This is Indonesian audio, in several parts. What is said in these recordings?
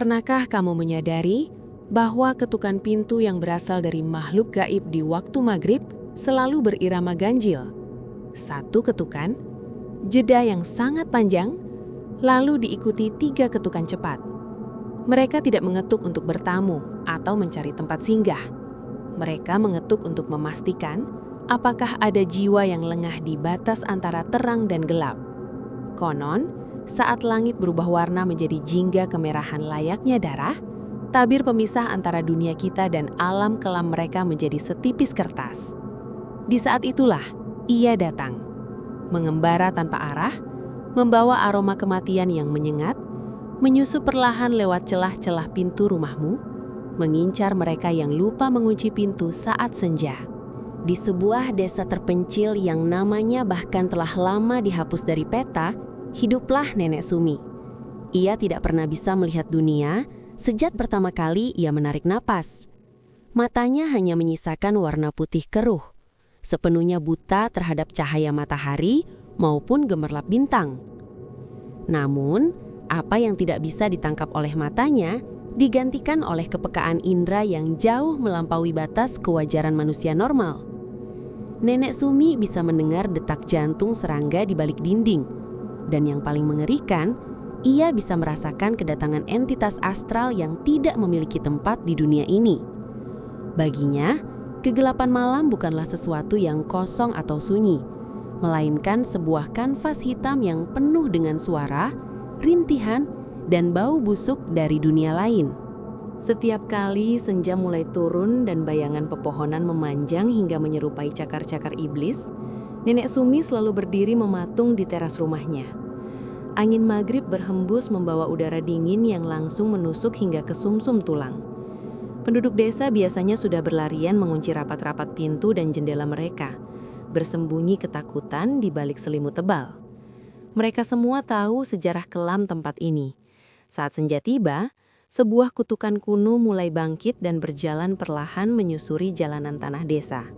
Pernahkah kamu menyadari bahwa ketukan pintu yang berasal dari makhluk gaib di waktu maghrib selalu berirama ganjil? Satu ketukan, jeda yang sangat panjang, lalu diikuti 3 ketukan cepat. Mereka tidak mengetuk untuk bertamu atau mencari tempat singgah. Mereka mengetuk untuk memastikan apakah ada jiwa yang lengah di batas antara terang dan gelap. Konon, saat langit berubah warna menjadi jingga kemerahan layaknya darah, tabir pemisah antara dunia kita dan alam kelam mereka menjadi setipis kertas. Di saat itulah, ia datang, mengembara tanpa arah, membawa aroma kematian yang menyengat, menyusup perlahan lewat celah-celah pintu rumahmu, mengincar mereka yang lupa mengunci pintu saat senja. Di sebuah desa terpencil yang namanya bahkan telah lama dihapus dari peta, hiduplah Nenek Sumi. Ia tidak pernah bisa melihat dunia sejak pertama kali ia menarik napas. Matanya hanya menyisakan warna putih keruh, sepenuhnya buta terhadap cahaya matahari maupun gemerlap bintang. Namun, apa yang tidak bisa ditangkap oleh matanya digantikan oleh kepekaan indera yang jauh melampaui batas kewajaran manusia normal. Nenek Sumi bisa mendengar detak jantung serangga di balik dinding, dan yang paling mengerikan, ia bisa merasakan kedatangan entitas astral yang tidak memiliki tempat di dunia ini. Baginya, kegelapan malam bukanlah sesuatu yang kosong atau sunyi, melainkan sebuah kanvas hitam yang penuh dengan suara, rintihan, dan bau busuk dari dunia lain. Setiap kali senja mulai turun dan bayangan pepohonan memanjang hingga menyerupai cakar-cakar iblis, Nenek Sumi selalu berdiri mematung di teras rumahnya. Angin maghrib berhembus membawa udara dingin yang langsung menusuk hingga ke sumsum tulang. Penduduk desa biasanya sudah berlarian mengunci rapat-rapat pintu dan jendela mereka, bersembunyi ketakutan di balik selimut tebal. Mereka semua tahu sejarah kelam tempat ini. Saat senja tiba, sebuah kutukan kuno mulai bangkit dan berjalan perlahan menyusuri jalanan tanah desa.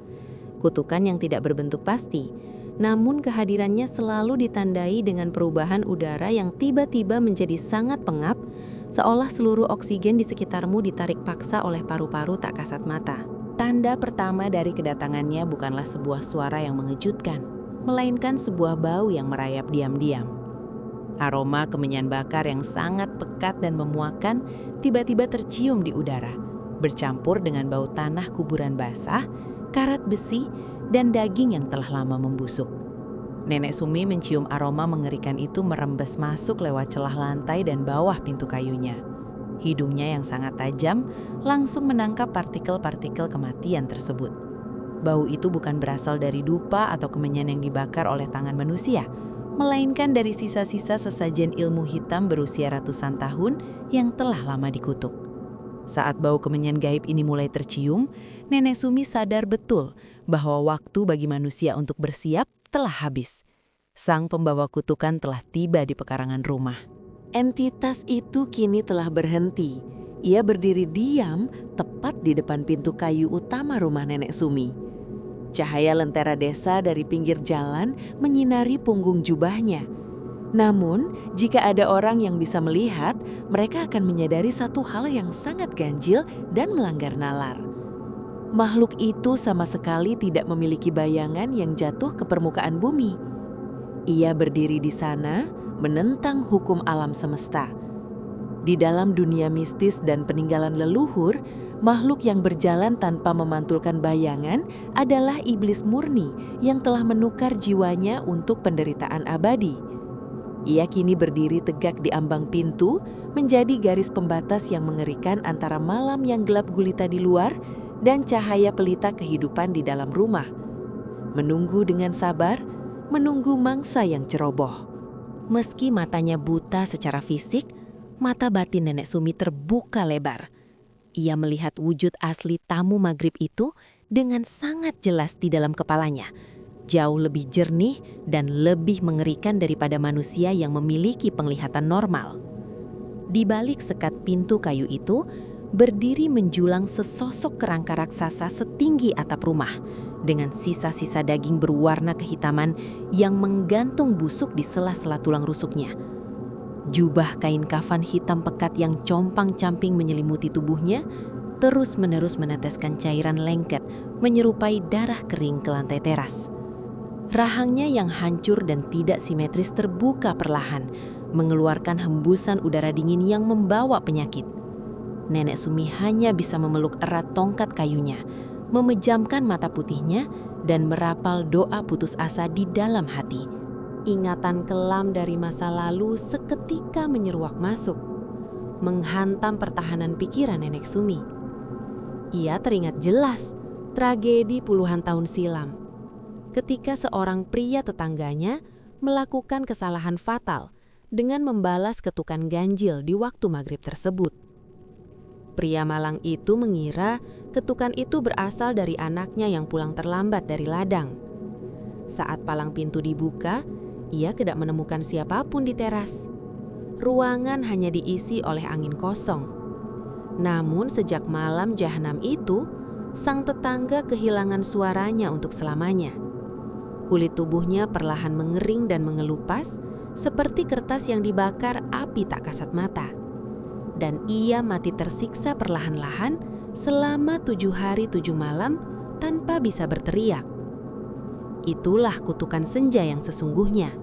Kutukan yang tidak berbentuk pasti, namun kehadirannya selalu ditandai dengan perubahan udara yang tiba-tiba menjadi sangat pengap, seolah seluruh oksigen di sekitarmu ditarik paksa oleh paru-paru tak kasat mata. Tanda pertama dari kedatangannya bukanlah sebuah suara yang mengejutkan, melainkan sebuah bau yang merayap diam-diam. Aroma kemenyan bakar yang sangat pekat dan memuakkan tiba-tiba tercium di udara, bercampur dengan bau tanah kuburan basah, karat besi, dan daging yang telah lama membusuk. Nenek Sumi mencium aroma mengerikan itu merembes masuk lewat celah lantai dan bawah pintu kayunya. Hidungnya yang sangat tajam langsung menangkap partikel-partikel kematian tersebut. Bau itu bukan berasal dari dupa atau kemenyan yang dibakar oleh tangan manusia, melainkan dari sisa-sisa sesajen ilmu hitam berusia ratusan tahun yang telah lama dikutuk. Saat bau kemenyan gaib ini mulai tercium, Nenek Sumi sadar betul bahwa waktu bagi manusia untuk bersiap telah habis. Sang pembawa kutukan telah tiba di pekarangan rumah. Entitas itu kini telah berhenti. Ia berdiri diam tepat di depan pintu kayu utama rumah Nenek Sumi. Cahaya lentera desa dari pinggir jalan menyinari punggung jubahnya. Namun, jika ada orang yang bisa melihat, mereka akan menyadari satu hal yang sangat ganjil dan melanggar nalar. Makhluk itu sama sekali tidak memiliki bayangan yang jatuh ke permukaan bumi. Ia berdiri di sana, menentang hukum alam semesta. Di dalam dunia mistis dan peninggalan leluhur, makhluk yang berjalan tanpa memantulkan bayangan adalah iblis murni yang telah menukar jiwanya untuk penderitaan abadi. Ia kini berdiri tegak di ambang pintu, menjadi garis pembatas yang mengerikan antara malam yang gelap gulita di luar dan cahaya pelita kehidupan di dalam rumah. Menunggu dengan sabar, menunggu mangsa yang ceroboh. Meski matanya buta secara fisik, mata batin Nenek Sumi terbuka lebar. Ia melihat wujud asli tamu maghrib itu dengan sangat jelas di dalam kepalanya, jauh lebih jernih dan lebih mengerikan daripada manusia yang memiliki penglihatan normal. Di balik sekat pintu kayu itu, berdiri menjulang sesosok kerangka raksasa setinggi atap rumah, dengan sisa-sisa daging berwarna kehitaman yang menggantung busuk di sela-sela tulang rusuknya. Jubah kain kafan hitam pekat yang compang-camping menyelimuti tubuhnya terus-menerus meneteskan cairan lengket menyerupai darah kering ke lantai teras. Rahangnya yang hancur dan tidak simetris terbuka perlahan, mengeluarkan hembusan udara dingin yang membawa penyakit. Nenek Sumi hanya bisa memeluk erat tongkat kayunya, memejamkan mata putihnya, dan merapal doa putus asa di dalam hati. Ingatan kelam dari masa lalu seketika menyeruak masuk, menghantam pertahanan pikiran Nenek Sumi. Ia teringat jelas tragedi puluhan tahun silam, ketika seorang pria tetangganya melakukan kesalahan fatal dengan membalas ketukan ganjil di waktu maghrib tersebut. Pria malang itu mengira ketukan itu berasal dari anaknya yang pulang terlambat dari ladang. Saat palang pintu dibuka, ia tidak menemukan siapapun di teras. Ruangan hanya diisi oleh angin kosong. Namun sejak malam jahanam itu, sang tetangga kehilangan suaranya untuk selamanya. Kulit tubuhnya perlahan mengering dan mengelupas, seperti kertas yang dibakar api tak kasat mata. Dan ia mati tersiksa perlahan-lahan selama 7 hari 7 malam tanpa bisa berteriak. Itulah kutukan senja yang sesungguhnya.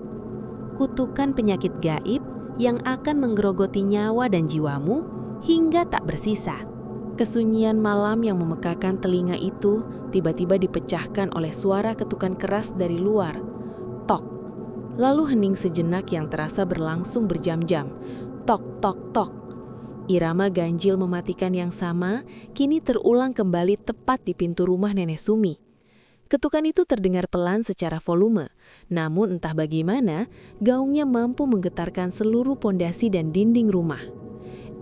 Kutukan penyakit gaib yang akan menggerogoti nyawa dan jiwamu hingga tak bersisa. Kesunyian malam yang memekakan telinga itu tiba-tiba dipecahkan oleh suara ketukan keras dari luar. Tok. Lalu hening sejenak yang terasa berlangsung berjam-jam. Tok, tok, tok. Irama ganjil mematikan yang sama kini terulang kembali tepat di pintu rumah Nenek Sumi. Ketukan itu terdengar pelan secara volume, namun entah bagaimana gaungnya mampu menggetarkan seluruh pondasi dan dinding rumah.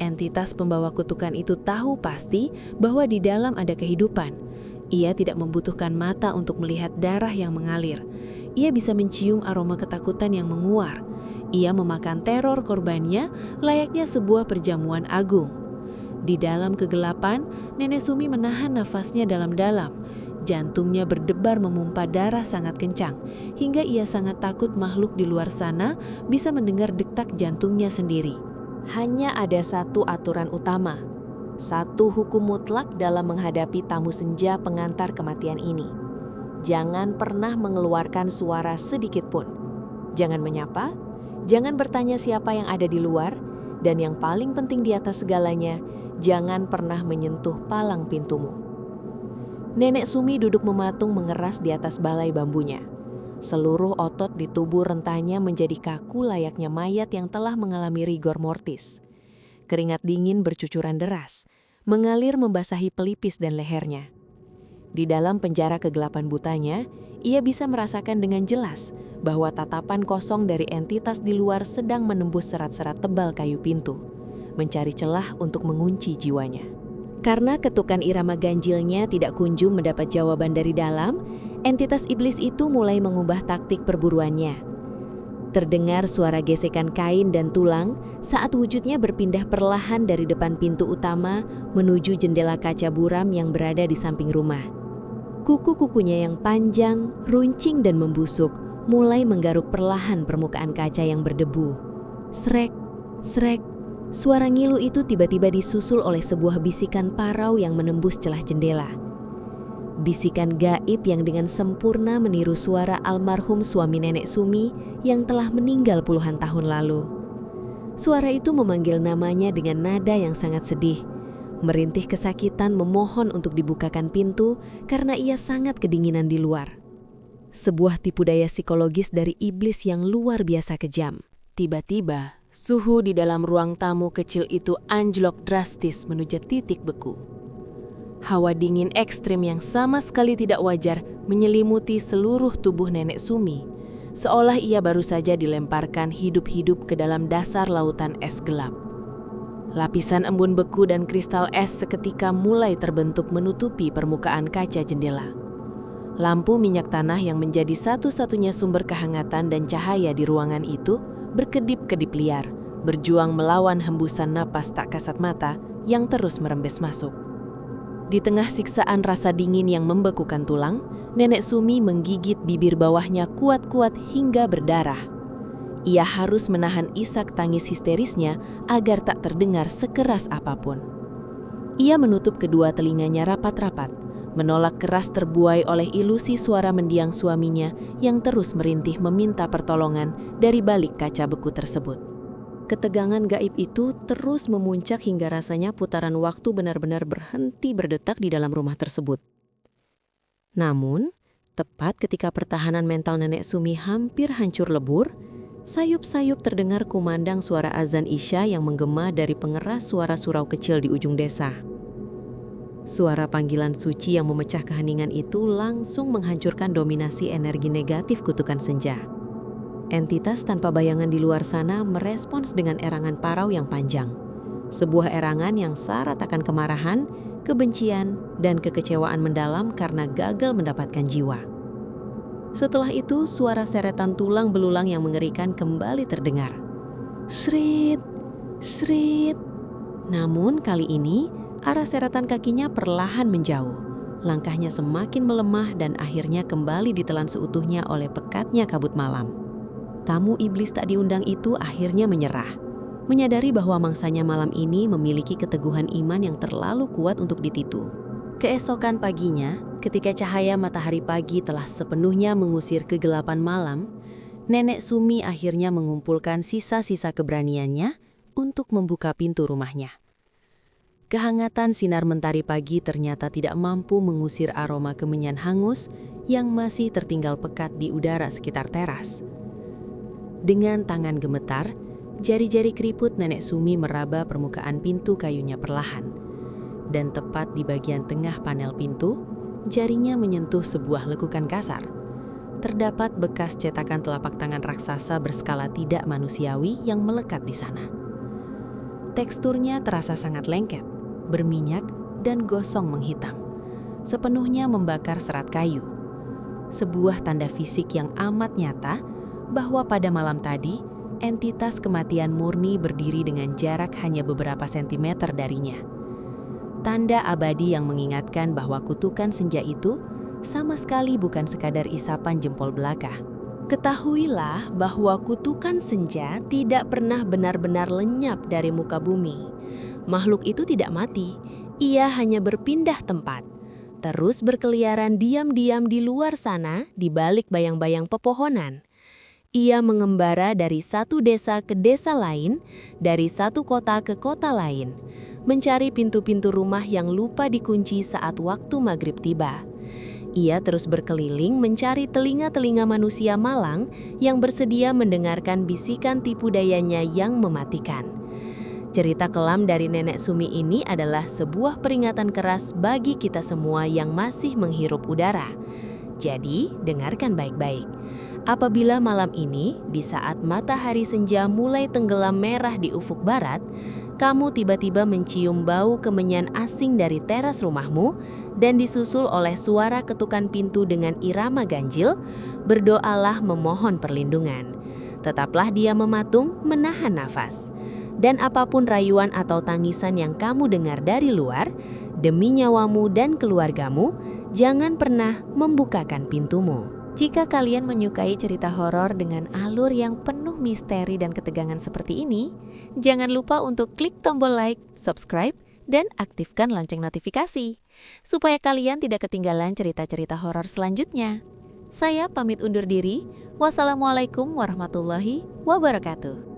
Entitas pembawa kutukan itu tahu pasti bahwa di dalam ada kehidupan. Ia tidak membutuhkan mata untuk melihat darah yang mengalir. Ia bisa mencium aroma ketakutan yang menguar. Ia memakan teror korbannya layaknya sebuah perjamuan agung. Di dalam kegelapan, Nenek Sumi menahan nafasnya dalam-dalam. Jantungnya berdebar memompa darah sangat kencang, hingga ia sangat takut makhluk di luar sana bisa mendengar detak jantungnya sendiri. Hanya ada satu aturan utama, satu hukum mutlak dalam menghadapi tamu senja pengantar kematian ini. Jangan pernah mengeluarkan suara sedikit pun. Jangan menyapa, jangan bertanya siapa yang ada di luar, dan yang paling penting di atas segalanya, jangan pernah menyentuh palang pintumu. Nenek Sumi duduk mematung mengeras di atas balai bambunya. Seluruh otot di tubuh rentanya menjadi kaku layaknya mayat yang telah mengalami rigor mortis. Keringat dingin bercucuran deras, mengalir membasahi pelipis dan lehernya. Di dalam penjara kegelapan butanya, ia bisa merasakan dengan jelas bahwa tatapan kosong dari entitas di luar sedang menembus serat-serat tebal kayu pintu, mencari celah untuk mengunci jiwanya. Karena ketukan irama ganjilnya tidak kunjung mendapat jawaban dari dalam, entitas iblis itu mulai mengubah taktik perburuannya. Terdengar suara gesekan kain dan tulang saat wujudnya berpindah perlahan dari depan pintu utama menuju jendela kaca buram yang berada di samping rumah. Kuku-kukunya yang panjang, runcing dan membusuk mulai menggaruk perlahan permukaan kaca yang berdebu. Srek, srek. Suara ngilu itu tiba-tiba disusul oleh sebuah bisikan parau yang menembus celah jendela. Bisikan gaib yang dengan sempurna meniru suara almarhum suami Nenek Sumi yang telah meninggal puluhan tahun lalu. Suara itu memanggil namanya dengan nada yang sangat sedih, merintih kesakitan memohon untuk dibukakan pintu karena ia sangat kedinginan di luar. Sebuah tipu daya psikologis dari iblis yang luar biasa kejam. Tiba-tiba, suhu di dalam ruang tamu kecil itu anjlok drastis menuju titik beku. Hawa dingin ekstrim yang sama sekali tidak wajar menyelimuti seluruh tubuh Nenek Sumi, seolah ia baru saja dilemparkan hidup-hidup ke dalam dasar lautan es gelap. Lapisan embun beku dan kristal es seketika mulai terbentuk menutupi permukaan kaca jendela. Lampu minyak tanah yang menjadi satu-satunya sumber kehangatan dan cahaya di ruangan itu berkedip-kedip liar, berjuang melawan hembusan napas tak kasat mata yang terus merembes masuk. Di tengah siksaan rasa dingin yang membekukan tulang, Nenek Sumi menggigit bibir bawahnya kuat-kuat hingga berdarah. Ia harus menahan isak tangis histerisnya agar tak terdengar sekeras apapun. Ia menutup kedua telinganya rapat-rapat, menolak keras terbuai oleh ilusi suara mendiang suaminya yang terus merintih meminta pertolongan dari balik kaca beku tersebut. Ketegangan gaib itu terus memuncak hingga rasanya putaran waktu benar-benar berhenti berdetak di dalam rumah tersebut. Namun, tepat ketika pertahanan mental Nenek Sumi hampir hancur lebur, sayup-sayup terdengar kumandang suara azan Isya yang menggema dari pengeras suara surau kecil di ujung desa. Suara panggilan suci yang memecah keheningan itu langsung menghancurkan dominasi energi negatif kutukan senja. Entitas tanpa bayangan di luar sana merespons dengan erangan parau yang panjang. Sebuah erangan yang syarat akan kemarahan, kebencian, dan kekecewaan mendalam karena gagal mendapatkan jiwa. Setelah itu, suara seretan tulang belulang yang mengerikan kembali terdengar. Srit, srit. Namun kali ini, arah seretan kakinya perlahan menjauh. Langkahnya semakin melemah dan akhirnya kembali ditelan seutuhnya oleh pekatnya kabut malam. Tamu iblis tak diundang itu akhirnya menyerah, menyadari bahwa mangsanya malam ini memiliki keteguhan iman yang terlalu kuat untuk dititu. Keesokan paginya, ketika cahaya matahari pagi telah sepenuhnya mengusir kegelapan malam, Nenek Sumi akhirnya mengumpulkan sisa-sisa keberaniannya untuk membuka pintu rumahnya. Kehangatan sinar mentari pagi ternyata tidak mampu mengusir aroma kemenyan hangus yang masih tertinggal pekat di udara sekitar teras. Dengan tangan gemetar, jari-jari keriput Nenek Sumi meraba permukaan pintu kayunya perlahan. Dan tepat di bagian tengah panel pintu, jarinya menyentuh sebuah lekukan kasar. Terdapat bekas cetakan telapak tangan raksasa berskala tidak manusiawi yang melekat di sana. Teksturnya terasa sangat lengket, berminyak, dan gosong menghitam, sepenuhnya membakar serat kayu. Sebuah tanda fisik yang amat nyata bahwa pada malam tadi, entitas kematian murni berdiri dengan jarak hanya beberapa sentimeter darinya. Tanda abadi yang mengingatkan bahwa kutukan senja itu sama sekali bukan sekadar isapan jempol belaka. Ketahuilah bahwa kutukan senja tidak pernah benar-benar lenyap dari muka bumi. Makhluk itu tidak mati, ia hanya berpindah tempat, terus berkeliaran diam-diam di luar sana di balik bayang-bayang pepohonan. Ia mengembara dari satu desa ke desa lain, dari satu kota ke kota lain, mencari pintu-pintu rumah yang lupa dikunci saat waktu maghrib tiba. Ia terus berkeliling mencari telinga-telinga manusia malang yang bersedia mendengarkan bisikan tipu dayanya yang mematikan. Cerita kelam dari Nenek Sumi ini adalah sebuah peringatan keras bagi kita semua yang masih menghirup udara. Jadi, dengarkan baik-baik. Apabila malam ini, di saat matahari senja mulai tenggelam merah di ufuk barat, kamu tiba-tiba mencium bau kemenyan asing dari teras rumahmu dan disusul oleh suara ketukan pintu dengan irama ganjil, berdoalah memohon perlindungan. Tetaplah dia mematung, menahan nafas. Dan apapun rayuan atau tangisan yang kamu dengar dari luar, demi nyawamu dan keluargamu, jangan pernah membukakan pintumu. Jika kalian menyukai cerita horor dengan alur yang penuh misteri dan ketegangan seperti ini, jangan lupa untuk klik tombol like, subscribe, dan aktifkan lonceng notifikasi, supaya kalian tidak ketinggalan cerita-cerita horor selanjutnya. Saya pamit undur diri. Wassalamualaikum warahmatullahi wabarakatuh.